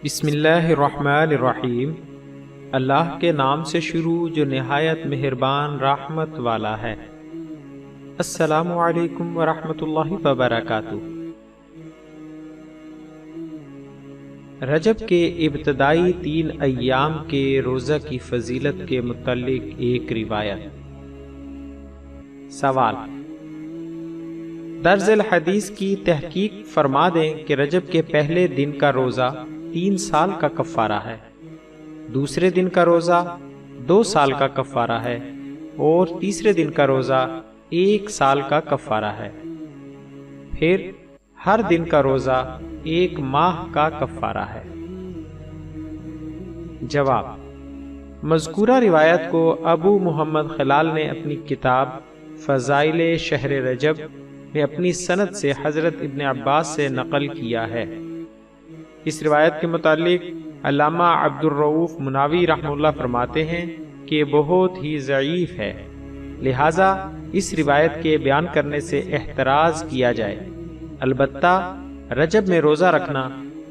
بسم اللہ الرحمن الرحیم۔ اللہ کے نام سے شروع جو نہایت مہربان رحمت والا ہے۔ السلام علیکم ورحمۃ اللہ وبرکاتہ۔ رجب کے ابتدائی 3 ایام کے روزہ کی فضیلت کے متعلق ایک روایت۔ سوال: درج الحدیث کی تحقیق فرما دیں کہ رجب کے پہلے دن کا روزہ 3 سال کا کفارہ ہے، دوسرے دن کا روزہ 2 سال کا کفارہ ہے اور تیسرے دن کا روزہ 1 سال کا کفارہ ہے، پھر ہر دن کا روزہ 1 ماہ کا کفارہ ہے۔ جواب: مذکورہ روایت کو ابو محمد خلال نے اپنی کتاب فضائل شہر رجب میں اپنی سند سے حضرت ابن عباس سے نقل کیا ہے۔ اس روایت کے متعلق علامہ عبد الرؤف مناوی رحمہ اللہ فرماتے ہیں کہ بہت ہی ضعیف ہے، لہٰذا اس روایت کے بیان کرنے سے احتراز کیا جائے۔ البتہ رجب میں روزہ رکھنا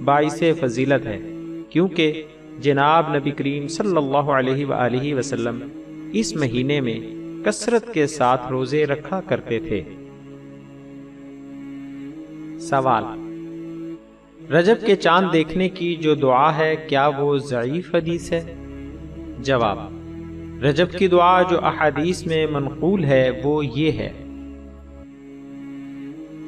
باعث فضیلت ہے، کیونکہ جناب نبی کریم صلی اللہ علیہ وآلہ وسلم اس مہینے میں کثرت کے ساتھ روزے رکھا کرتے تھے۔ سوال: رجب کے چاند دیکھنے کی جو دعا ہے کیا وہ ضعیف حدیث ہے؟ جواب: رجب کی دعا جو احادیث میں منقول ہے وہ یہ ہے: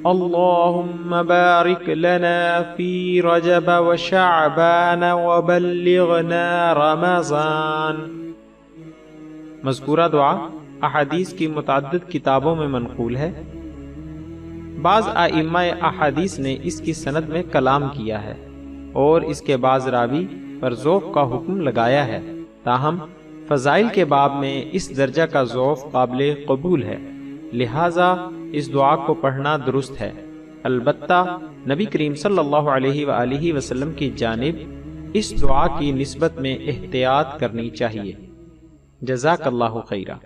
اللہم بارک لنا فی رجب وشعبان وبلغنا رمضان۔ مذکورہ دعا احادیث کی متعدد کتابوں میں منقول ہے۔ بعض ائمہ احادیث نے اس کی سند میں کلام کیا ہے اور اس کے بعض راوی پر ضعف کا حکم لگایا ہے، تاہم فضائل کے باب میں اس درجہ کا ضعف قابل قبول ہے، لہٰذا اس دعا کو پڑھنا درست ہے۔ البتہ نبی کریم صلی اللہ علیہ وآلہ وسلم کی جانب اس دعا کی نسبت میں احتیاط کرنی چاہیے۔ جزاک اللہ خیرا۔